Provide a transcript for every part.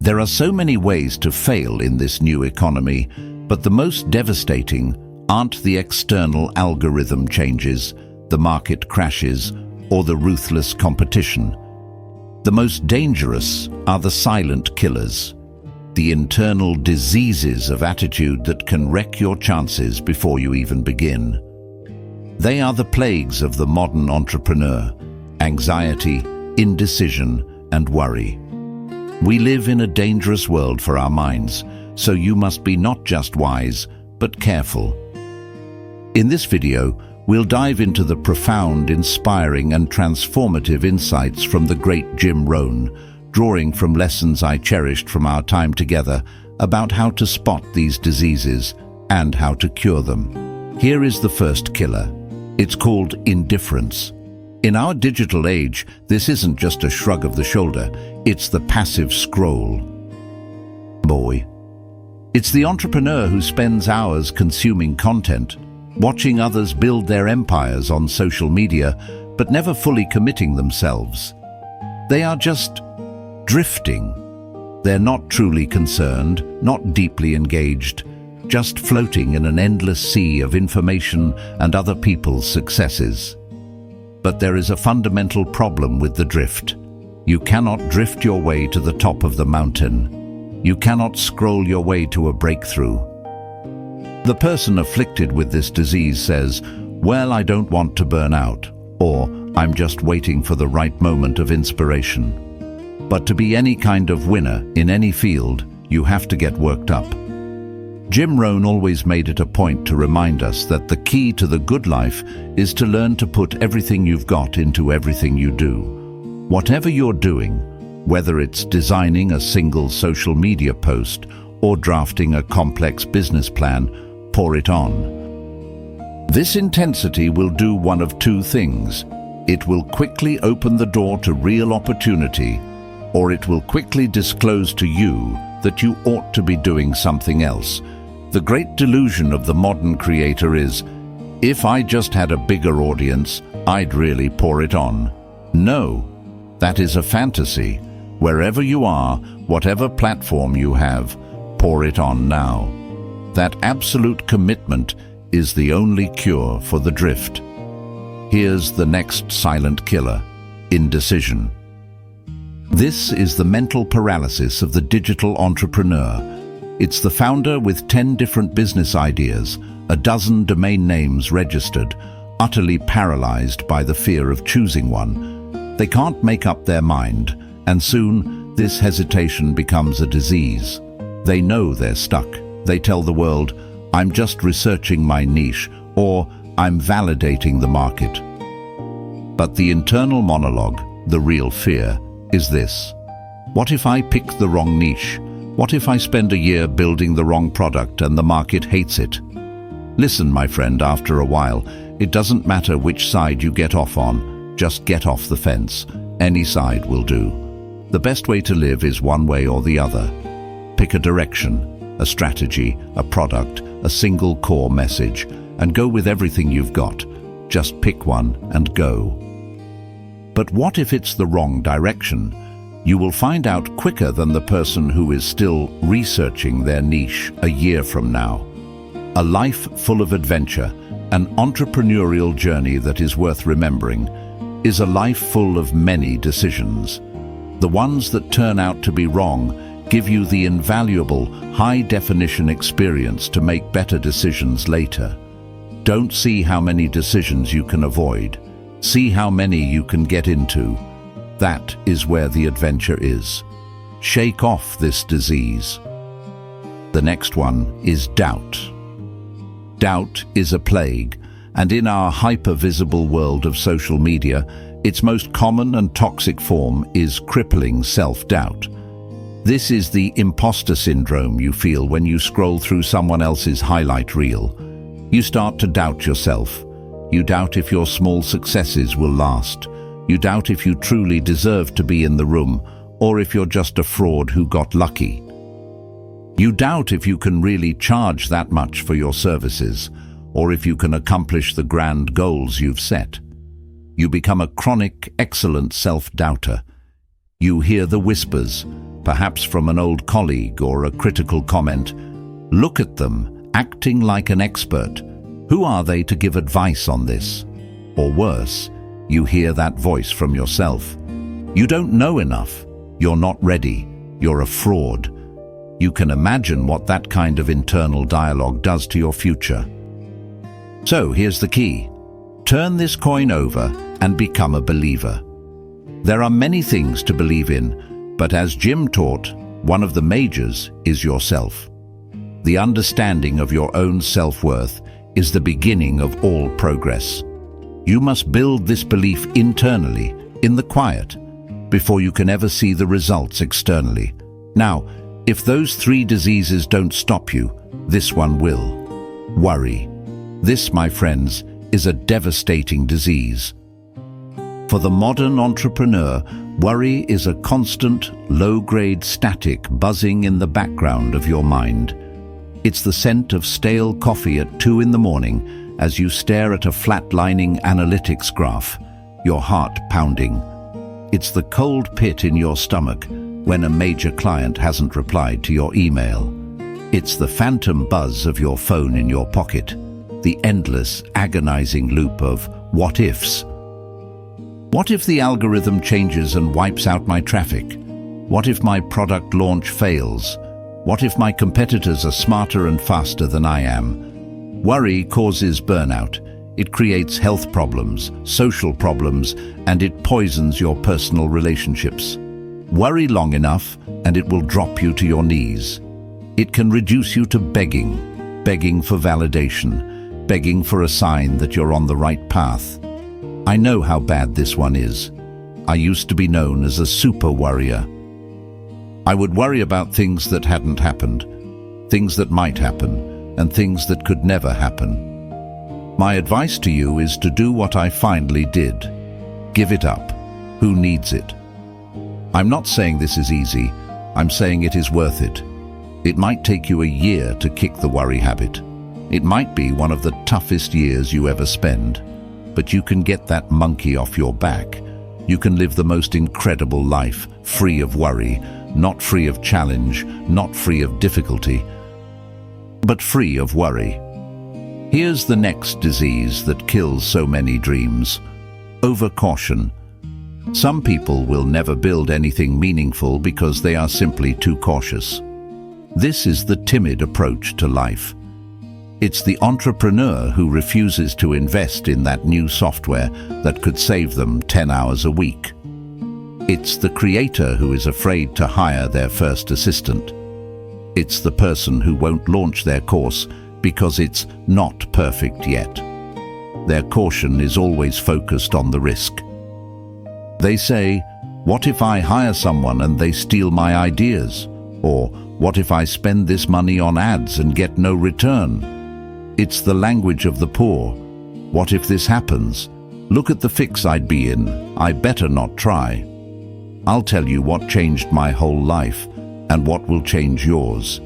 There are so many ways to fail in this new economy, but the most devastating aren't the external algorithm changes, the market crashes, or the ruthless competition. The most dangerous are the silent killers, the internal diseases of attitude that can wreck your chances before you even begin. They are the plagues of the modern entrepreneur: anxiety, indecision, and worry. We live in a dangerous world for our minds, so you must be not just wise, but careful. In this video, we'll dive into the profound, inspiring, and transformative insights from the great Jim Rohn, drawing from lessons I cherished from our time together about how to spot these diseases and how to cure them. Here is the first killer. It's called indifference. In our digital age, this isn't just a shrug of the shoulder, it's the passive scroll. Boy. It's the entrepreneur who spends hours consuming content, watching others build their empires on social media, but never fully committing themselves. They are just drifting. They're not truly concerned, not deeply engaged, just floating in an endless sea of information and other people's successes. But there is a fundamental problem with the drift. You cannot drift your way to the top of the mountain. You cannot scroll your way to a breakthrough. The person afflicted with this disease says, "Well, I don't want to burn out," or "I'm just waiting for the right moment of inspiration." But to be any kind of winner in any field, you have to get worked up. Jim Rohn always made it a point to remind us that the key to the good life is to learn to put everything you've got into everything you do. Whatever you're doing, whether it's designing a single social media post or drafting a complex business plan, pour it on. This intensity will do one of two things. It will quickly open the door to real opportunity, or it will quickly disclose to you that you ought to be doing something else. The great delusion of the modern creator is, if I just had a bigger audience, I'd really pour it on. No, that is a fantasy. Wherever you are, whatever platform you have, pour it on now. That absolute commitment is the only cure for the drift. Here's the next silent killer: indecision. This is the mental paralysis of the digital entrepreneur. It's the founder with 10 different business ideas, a dozen domain names registered, utterly paralyzed by the fear of choosing one. They can't make up their mind, and soon this hesitation becomes a disease. They know they're stuck. They tell the world, "I'm just researching my niche," or "I'm validating the market." But the internal monologue, the real fear, is this: what if I pick the wrong niche? What if I spend a year building the wrong product and the market hates it? Listen, my friend, after a while, it doesn't matter which side you get off on, just get off the fence. Any side will do. The best way to live is one way or the other. Pick a direction, a strategy, a product, a single core message, and go with everything you've got. Just pick one and go. But what if it's the wrong direction? You will find out quicker than the person who is still researching their niche a year from now. A life full of adventure, an entrepreneurial journey that is worth remembering, is a life full of many decisions. The ones that turn out to be wrong give you the invaluable, high-definition experience to make better decisions later. Don't see how many decisions you can avoid. See how many you can get into. That is where the adventure is. Shake off this disease. The next one is doubt. Doubt is a plague, and in our hyper-visible world of social media, its most common and toxic form is crippling self-doubt. This is the imposter syndrome you feel when you scroll through someone else's highlight reel. You start to doubt yourself. You doubt if your small successes will last. You doubt if you truly deserve to be in the room, or if you're just a fraud who got lucky. You doubt if you can really charge that much for your services, or if you can accomplish the grand goals you've set. You become a chronic, excellent self-doubter. You hear the whispers, perhaps from an old colleague or a critical comment. Look at them, acting like an expert. Who are they to give advice on this? Or worse, you hear that voice from yourself. You don't know enough. You're not ready. You're a fraud. You can imagine what that kind of internal dialogue does to your future. So here's the key. Turn this coin over and become a believer. There are many things to believe in, but as Jim taught, one of the majors is yourself. The understanding of your own self-worth is the beginning of all progress. You must build this belief internally, in the quiet, before you can ever see the results externally. Now, if those 3 diseases don't stop you, this one will. Worry. This, my friends, is a devastating disease. For the modern entrepreneur, worry is a constant, low-grade static buzzing in the background of your mind. It's the scent of stale coffee at 2 in the morning as you stare at a flatlining analytics graph, your heart pounding. It's the cold pit in your stomach when a major client hasn't replied to your email. It's the phantom buzz of your phone in your pocket, the endless, agonizing loop of what-ifs. What if the algorithm changes and wipes out my traffic? What if my product launch fails? What if my competitors are smarter and faster than I am? Worry causes burnout. It creates health problems, social problems, and it poisons your personal relationships. Worry long enough, and it will drop you to your knees. It can reduce you to begging for validation, begging for a sign that you're on the right path. I know how bad this one is. I used to be known as a super worrier. I would worry about things that hadn't happened, things that might happen, and things that could never happen. My advice to you is to do what I finally did. Give it up. Who needs it? I'm not saying this is easy. I'm saying it is worth it. It might take you a year to kick the worry habit. It might be one of the toughest years you ever spend. But you can get that monkey off your back. You can live the most incredible life, free of worry, not free of challenge, not free of difficulty, but free of worry. Here's the next disease that kills so many dreams: overcaution. Some people will never build anything meaningful because they are simply too cautious. This is the timid approach to life. It's the entrepreneur who refuses to invest in that new software that could save them 10 hours a week. It's the creator who is afraid to hire their first assistant. It's the person who won't launch their course because it's not perfect yet. Their caution is always focused on the risk. They say, "What if I hire someone and they steal my ideas?" Or, "What if I spend this money on ads and get no return?" It's the language of the poor. What if this happens? Look at the fix I'd be in. I better not try. I'll tell you what changed my whole life and what will change yours.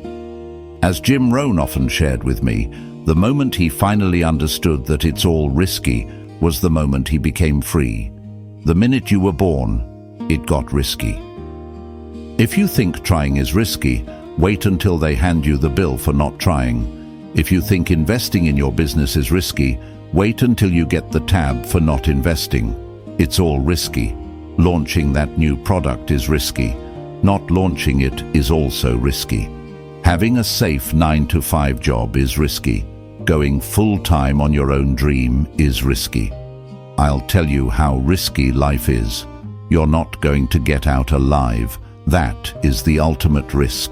As Jim Rohn often shared with me, the moment he finally understood that it's all risky was the moment he became free. The minute you were born, it got risky. If you think trying is risky, wait until they hand you the bill for not trying. If you think investing in your business is risky, wait until you get the tab for not investing. It's all risky. Launching that new product is risky. Not launching it is also risky. Having a safe 9-to-5 job is risky. Going full-time on your own dream is risky. I'll tell you how risky life is. You're not going to get out alive. That is the ultimate risk.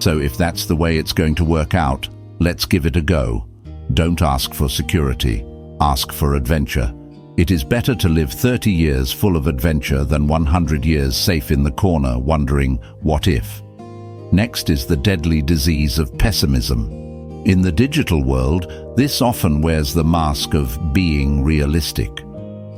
So if that's the way it's going to work out, let's give it a go. Don't ask for security. Ask for adventure. It is better to live 30 years full of adventure than 100 years safe in the corner wondering, what if? Next is the deadly disease of pessimism. In the digital world, this often wears the mask of being realistic.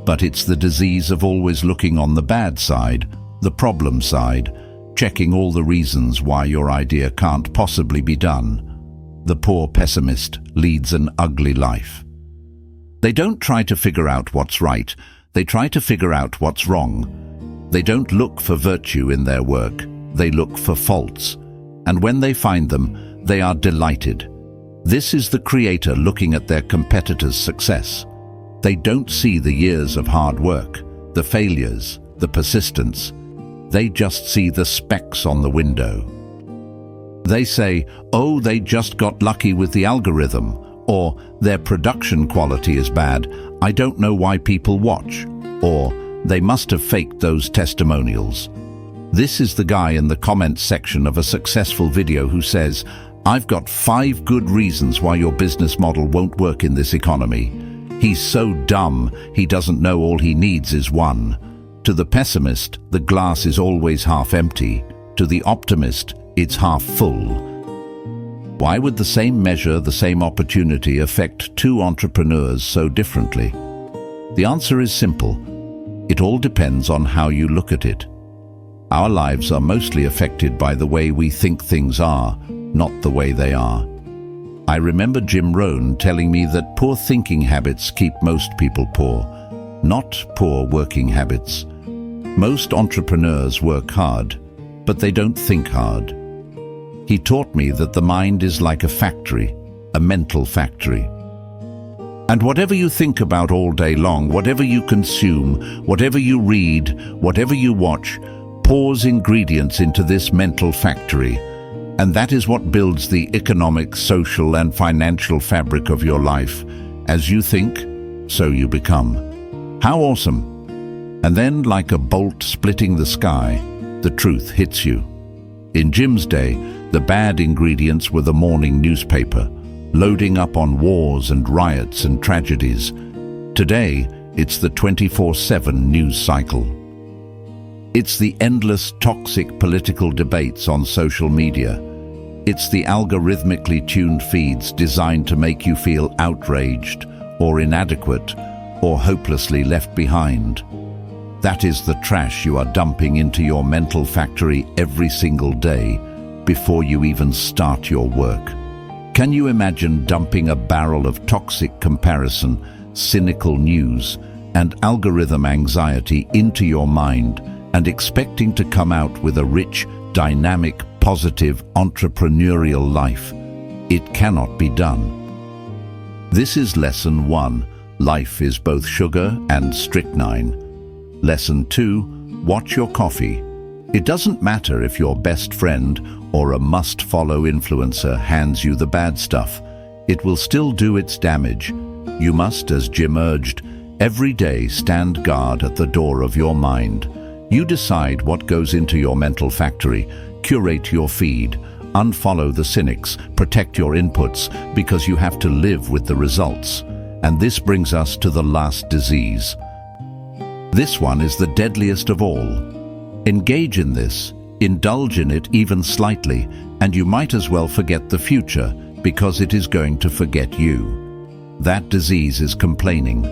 But it's the disease of always looking on the bad side, the problem side, checking all the reasons why your idea can't possibly be done. The poor pessimist leads an ugly life. They don't try to figure out what's right, they try to figure out what's wrong. They don't look for virtue in their work, they look for faults. And when they find them, they are delighted. This is the creator looking at their competitor's success. They don't see the years of hard work, the failures, the persistence. They just see the specks on the window. They say, oh, they just got lucky with the algorithm, or their production quality is bad, I don't know why people watch, or they must have faked those testimonials. This is the guy in the comments section of a successful video who says, I've got 5 good reasons why your business model won't work in this economy. He's so dumb, he doesn't know all he needs is 1. To the pessimist, the glass is always half empty. To the optimist, it's half full. Why would the same measure, the same opportunity affect 2 entrepreneurs so differently? The answer is simple. It all depends on how you look at it. Our lives are mostly affected by the way we think things are, not the way they are. I remember Jim Rohn telling me that poor thinking habits keep most people poor, not poor working habits. Most entrepreneurs work hard, but they don't think hard. He taught me that the mind is like a factory, a mental factory. And whatever you think about all day long, whatever you consume, whatever you read, whatever you watch, pours ingredients into this mental factory. And that is what builds the economic, social, and financial fabric of your life. As you think, so you become. How awesome! And then, like a bolt splitting the sky, the truth hits you. In Jim's day, the bad ingredients were the morning newspaper, loading up on wars and riots and tragedies. Today, it's the 24/7 news cycle. It's the endless toxic political debates on social media. It's the algorithmically tuned feeds designed to make you feel outraged or inadequate or hopelessly left behind. That is the trash you are dumping into your mental factory every single day before you even start your work. Can you imagine dumping a barrel of toxic comparison, cynical news, and algorithm anxiety into your mind and expecting to come out with a rich, dynamic, positive, entrepreneurial life? It cannot be done. This is Lesson 1. Life is both sugar and strychnine. Lesson 2. Watch your coffee. It doesn't matter if your best friend or a must-follow influencer hands you the bad stuff. It will still do its damage. You must, as Jim urged, every day stand guard at the door of your mind. You decide what goes into your mental factory, curate your feed, unfollow the cynics, protect your inputs, because you have to live with the results. And this brings us to the last disease. This one is the deadliest of all. Engage in this, indulge in it even slightly, and you might as well forget the future, because it is going to forget you. That disease is complaining.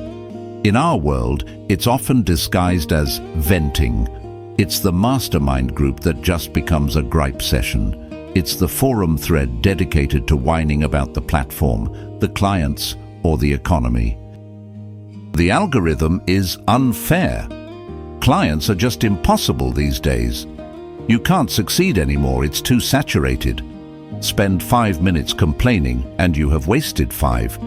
In our world, it's often disguised as venting. It's the mastermind group that just becomes a gripe session. It's the forum thread dedicated to whining about the platform, the clients, or the economy. The algorithm is unfair. Clients are just impossible these days. You can't succeed anymore, it's too saturated. Spend 5 minutes complaining and you have wasted 5.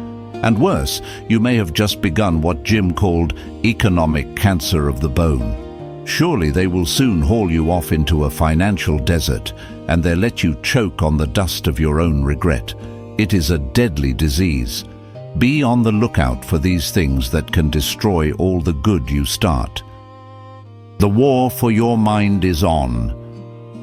And worse, you may have just begun what Jim called economic cancer of the bone. Surely they will soon haul you off into a financial desert, and they'll let you choke on the dust of your own regret. It is a deadly disease. Be on the lookout for these things that can destroy all the good you start. The war for your mind is on.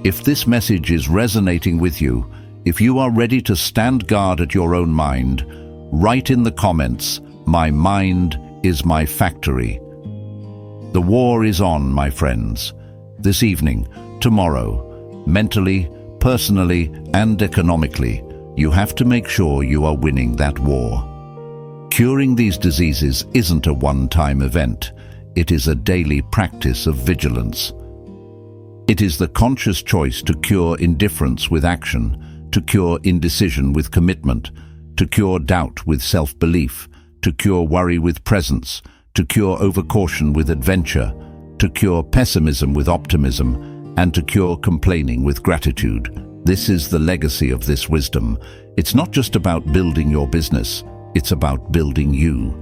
If this message is resonating with you, if you are ready to stand guard at your own mind, write in the comments, "My mind is my factory." The war is on, my friends. This evening, tomorrow, mentally, personally, and economically, you have to make sure you are winning that war. Curing these diseases isn't a one-time event. It is a daily practice of vigilance. It is the conscious choice to cure indifference with action, to cure indecision with commitment, to cure doubt with self-belief, to cure worry with presence, to cure overcaution with adventure, to cure pessimism with optimism, and to cure complaining with gratitude. This is the legacy of this wisdom. It's not just about building your business, it's about building you.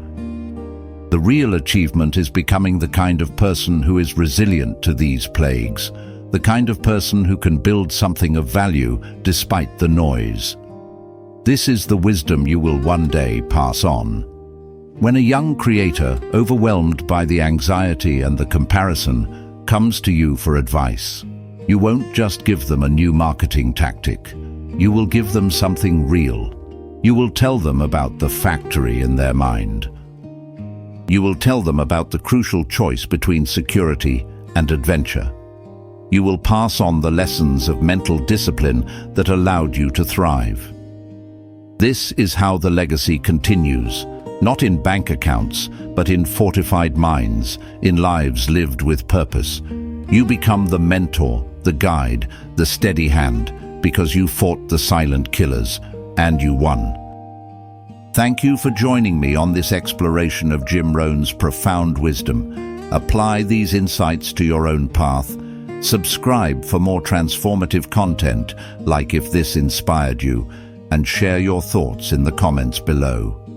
The real achievement is becoming the kind of person who is resilient to these plagues, the kind of person who can build something of value despite the noise. This is the wisdom you will one day pass on. When a young creator, overwhelmed by the anxiety and the comparison, comes to you for advice, you won't just give them a new marketing tactic. You will give them something real. You will tell them about the factory in their mind. You will tell them about the crucial choice between security and adventure. You will pass on the lessons of mental discipline that allowed you to thrive. This is how the legacy continues, not in bank accounts, but in fortified minds, in lives lived with purpose. You become the mentor, the guide, the steady hand, because you fought the silent killers, and you won. Thank you for joining me on this exploration of Jim Rohn's profound wisdom. Apply these insights to your own path. Subscribe for more transformative content, like if this inspired you, and share your thoughts in the comments below.